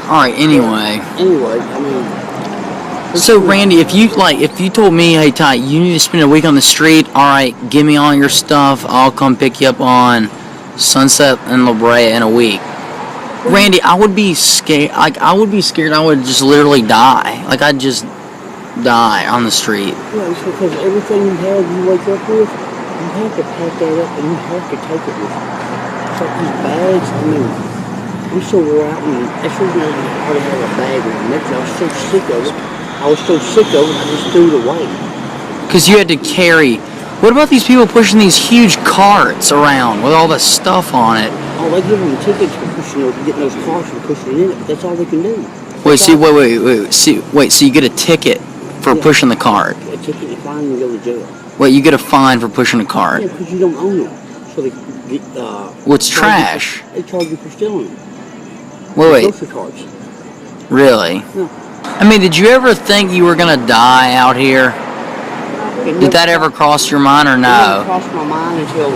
Alright, anyway. Anyway, I mean... So, Randy, if you told me, hey, Ty, you need to spend a week on the street, alright, give me all your stuff, I'll come pick you up on Sunset and La Brea in a week. Randy, I would be scared. I would be scared I would just literally die. Like, I'd just die on the street. Yeah, it's because everything you wake up with, you have to pack that up and you have to take it with you. It's like these bags, I mean, I'm so wore out, and that's the reason I already have a bag with me. I was so sick of it. I just threw it away. Because you had to carry. What about these people pushing these huge carts around with all the stuff on it? Oh, they give them tickets for pushing those, getting those carts and pushing it in it, but that's all they can do. Wait, so you get a ticket for pushing the cart? A ticket, you fine, and you go to jail. Wait, you get a fine for pushing a cart? Yeah, because you don't own them. So they get, what's trash? They charge you for stealing them. Wait. Grocery carts. Really? No. I mean, did you ever think you were gonna die out here? Did that ever cross your mind or no? It never crossed my mind until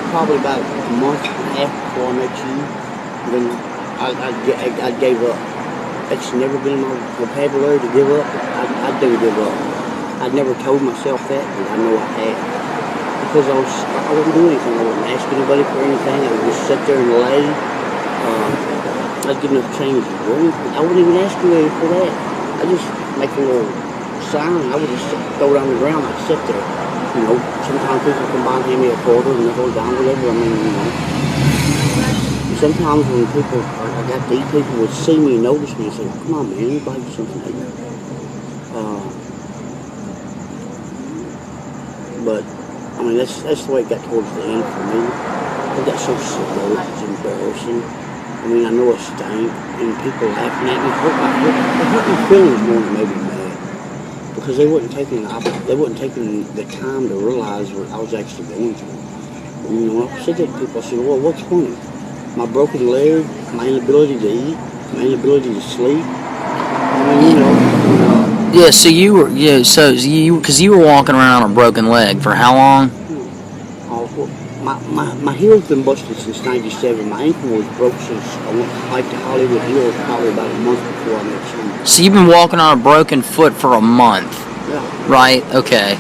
probably about a month and a half before I met you. Then I gave up. It's never been in my vocabulary to give up. I do give up. I never told myself that, but I know I had. Because I wouldn't do anything. I wouldn't ask anybody for anything. I would just sit there and lay. I'd get enough change to drink. I wouldn't even ask you for that. I just make a little sign. I would just throw it on the ground. I'd sit there. You know, sometimes people come by and hand me a quarter and they go down, whatever. I mean, you know. Sometimes when people, I got these people would see me and notice me and say, come on, man, you buy you something like that. But, I mean, that's the way it got towards the end for me. I got so sick of it. It's embarrassing. I mean, I know it stank, and people laughing at me. It hurt my feelings more than maybe mad. Because they wasn't taking the time to realize what I was actually going through. And, you know, I said that to people, I said, well, what's funny? My broken leg, my inability to eat, my inability to sleep. I mean, you know. Yeah, so you were, because you were walking around on a broken leg for how long? My heel's been busted since '97. My ankle was broke since I went to hike to Hollywood Hills probably about a month before I met you. So you've been walking on a broken foot for a month? Yeah. Right, okay.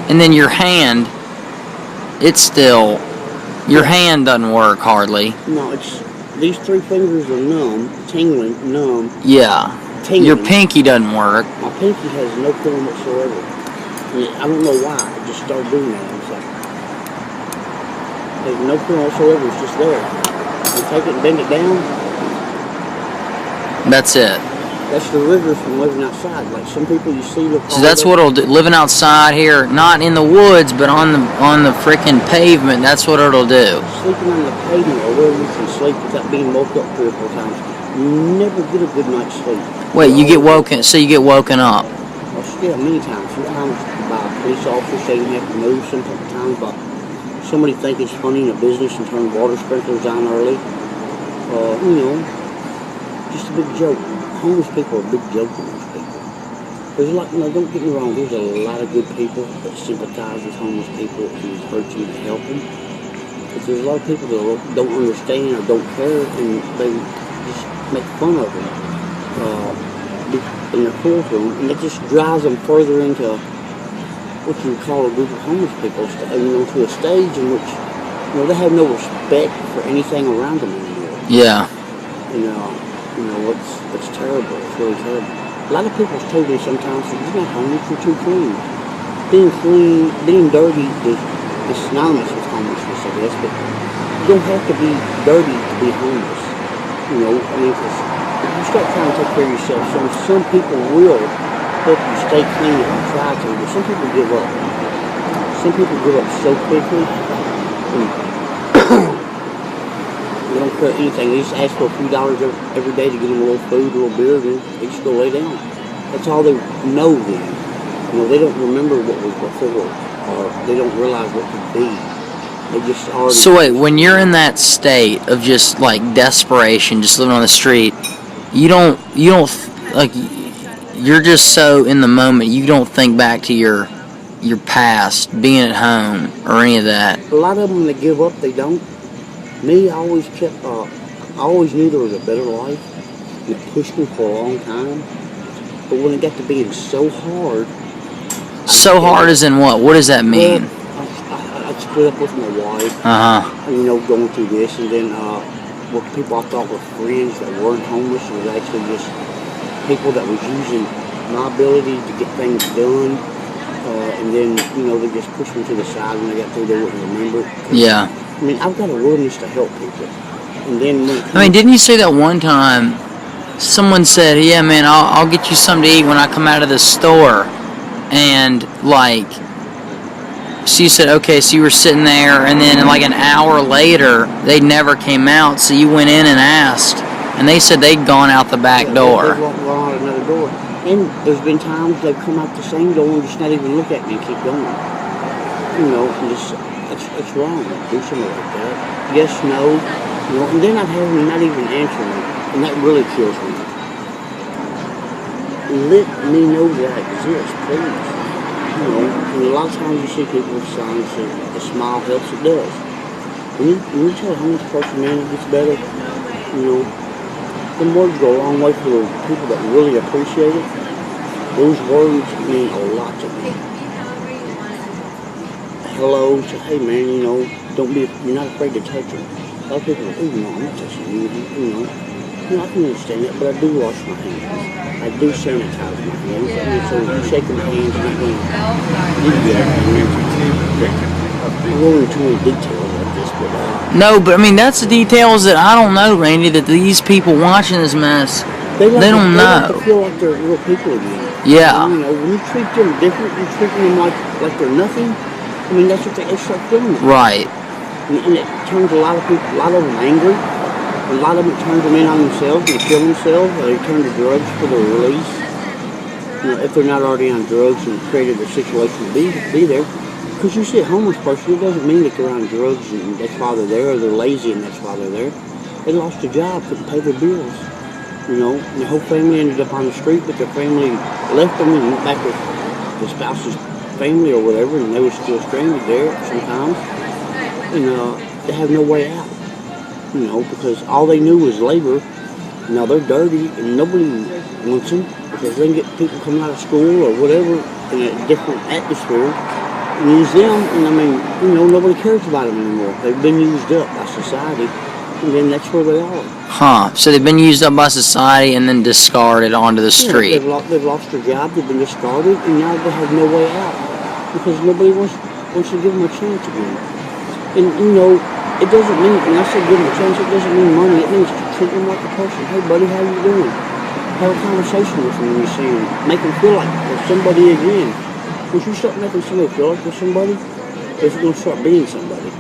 And then your hand, your hand doesn't work hardly. No, it's, these three fingers are numb, tingling, numb. Yeah. Tingling. Your pinky doesn't work. My pinky has no feeling whatsoever. I don't know why, I just started doing that. It's like, there's no feeling whatsoever, it's just there. You take it and bend it down. That's it. That's the rigor from living outside. Like some people you see look. So that's what it'll do. Living outside here, not in the woods, but on the freaking pavement. That's what it'll do. Sleeping on the pavement or where you can sleep without being woke up 3 or 4 times. You never get a good night's sleep. Wait, you get woken? So you get woken up? Well, yeah, many times. Sometimes by a police officer saying you have to move. Sometimes by somebody think it's funny in a business and turn water sprinklers on early. You know, just a big joke. Homeless people are a big joke to most people. There's a lot, you know, don't get me wrong, there's a lot of good people that sympathize with homeless people and encourage you to help them. But there's a lot of people that don't understand or don't care and they just make fun of them. And they're cruel to them, and it just drives them further into what you would call a group of homeless people, you know, to a stage in which, you know, they have no respect for anything around them anymore. Yeah. You know, it's terrible. It's really terrible. A lot of people have told me sometimes that you're not homeless, you're too clean. Being dirty is synonymous with homelessness, I guess, but you don't have to be dirty to be homeless. You know, I mean, if you start trying to take care of yourself, some people will help you stay clean and try to, but some people give up. Some people give up so quickly. They don't care anything. They just ask for a few dollars every day to get them a little food, a little beer, and they just go lay down. That's all they know then. You know, they don't remember what was before, or they don't realize what could be. They just already... So wait, when you're in that state of just like desperation, just living on the street, you don't like, you're just so in the moment, you don't think back to your past, being at home, or any of that. A lot of them that give up, they don't. Me, I always knew there was a better life. and it pushed me for a long time. But when it got to being so hard, So hard as in what? What does that mean? Well, I split up with my wife. Uh-huh. You know, going through this, and then with people I thought were friends that weren't homeless was actually just people that was using my ability to get things done. And then, you know, they just pushed me to the side when they got through. They wouldn't remember. Yeah. I mean, I've got a willingness to help people. And then when I mean, didn't you say that one time someone said, yeah, man, I'll get you something to eat when I come out of the store? And, like, so you said, okay, so you were sitting there, and then like an hour later, they never came out, so you went in and asked, and they said they'd gone out the back door. They walked out another door. And there's been times they've come out the same door and just not even look at me and keep going. You know, and just, that's wrong. Do something like that. Yes, no. You know, and then I've had them not even answer me, and that really kills me. Let me know that I exist, please. You know, and a lot of times you see people with signs that a smile helps, it does. When you tell a homeless person, man, it gets better, you know, them words go a long way for the people that really appreciate it. Those words mean a lot to me. Hello, say, hey man, you know, you're not afraid to touch them. A lot of people are, oh no, I'm not touching you, you know. You know, I can understand that, but I do wash my hands. I do sanitize my hands. I mean, so you shaking my hands, I'm not going to I'm going into too many details like this, but No, but I mean, that's the details that I don't know, Randy, that these people watching this mess, they don't know. They feel like they're real people again. Yeah. And, you know, when you treat them different, you're treating them like they're nothing. I mean, that's what they start feeling. Right. And it turns a lot of them angry. A lot of them turns them in on themselves, they kill themselves, or they turn to drugs for their release. You know, if they're not already on drugs and created a situation to be there. Because you see a homeless person, it doesn't mean that they're on drugs and that's why they're there, or they're lazy and that's why they're there. They lost a job, couldn't pay their bills. You know, and the whole family ended up on the street, but their family left them and went back with the spouse's family or whatever, and they were still stranded there sometimes. And they have no way out. You know, because all they knew was labor. Now they're dirty and nobody wants them because they can get people coming out of school or whatever in a different atmosphere and use them. And I mean, you know, nobody cares about them anymore. They've been used up by society, and then that's where they are. Huh. So they've been used up by society and then discarded onto the street. Yeah, they've lost their job, they've been discarded, and now they have no way out because nobody wants to give them a chance again. And, you know, it doesn't mean, when I say give them a chance, it doesn't mean money. It means treat them like a person. Hey, buddy, how you doing? Have a conversation with them when you see them. Make them feel like they're somebody again. Once you start making somebody feel like they're somebody, they're going to start being somebody.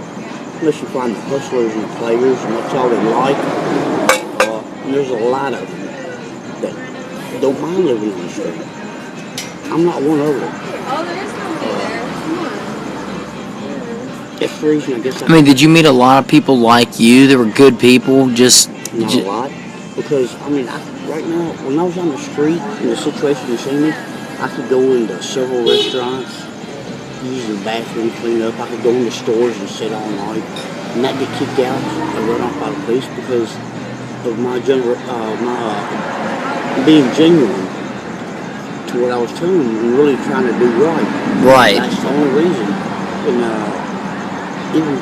Unless you find the hustlers and the players, and that's all they like. And there's a lot of them that don't mind living on the street. I'm not one of them. Oh, there is nobody there. That's the reason I guess I mean, did you meet a lot of people like you that were good people? Not a lot. Because, I mean, right now, when I was on the street, in the situation you see me, I could go into several restaurants, use the bathroom, clean up. I could go into stores and sit all night and not get kicked out or run off by the police because of my being genuine to what I was telling them and really trying to do right. Right. That's the only reason. And even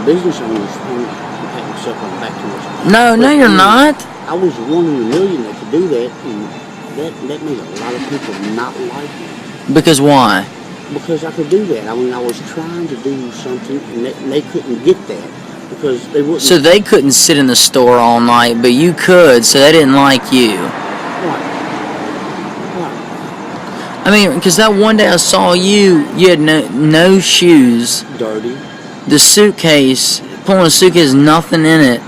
business owners, I'm patting myself on the back too much. No, you're not. I was one in a million that could do that, and that made a lot of people not like me. Because why? Because I could do that. I mean, I was trying to do something, and they couldn't get that because they wouldn't. So they couldn't sit in the store all night, but you could, so they didn't like you. Right. I mean, because that one day I saw you had no shoes. Dirty. The suitcase, pulling a suitcase, nothing in it.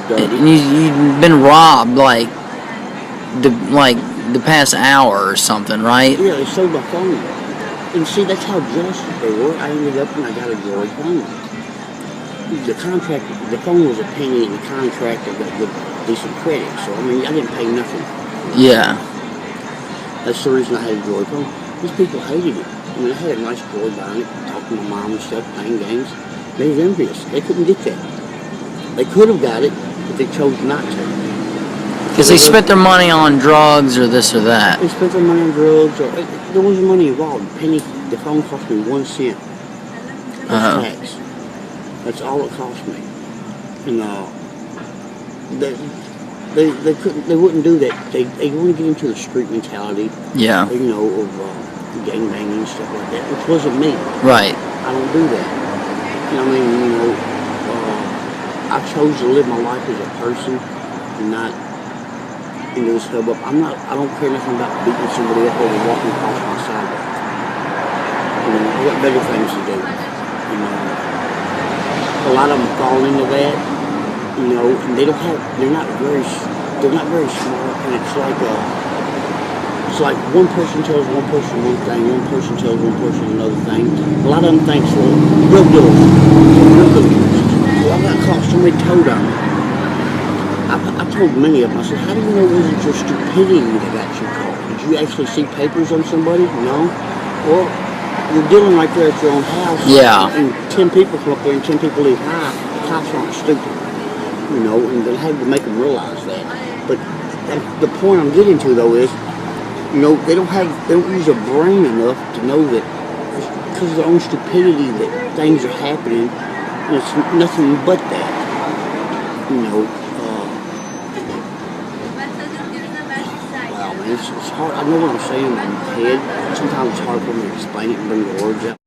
Dirty. And you've been robbed like the past hour or something, right? Yeah, they sold my phone. And see, that's how jealous they were. I ended up and I got a Droid phone. The phone was a penny, and the contract I got good, decent credit. So, I mean, I didn't pay nothing. Yeah. That's the reason I had a Droid phone. These people hated it. I mean, I had a nice Droid on it, talking to my mom and stuff, playing games. They was envious. They couldn't get that. They could have got it, but they chose not to. Because they spent their money on drugs or this or that. They spent their money on drugs, or there wasn't money involved. The phone cost me 1 cent plus tax. That's all it cost me. And they wouldn't do that. They want to get into the street mentality. Yeah. You know, of gangbanging and stuff like that, which wasn't me. Right. I don't do that. You know what I mean? You know, I chose to live my life as a person and not into this hubbub. I don't care nothing about beating somebody up or walking across my sidewalk. You know, I got better things to do. You know, a lot of them fall into that. You know, and they're not very smart, and it's like one person tells one person one thing, one person tells one person another thing. A lot of them think, well, drug dealers. Well, I got caught, somebody told on me. I told many of them, I said, how do you know it wasn't your stupidity that got you caught? Did you actually see papers on somebody? No. Well, you're dealing right there at your own house. Yeah. And 10 people come up there and 10 people leave high. The cops aren't stupid. You know, and they had to make them realize that. But the point I'm getting to, though, is, you know, they don't use their brain enough to know that it's because of their own stupidity that things are happening, and it's nothing but that. You know, wow, man, it's hard. I know what I'm saying in my head. Sometimes it's hard for me to explain it and bring the words out.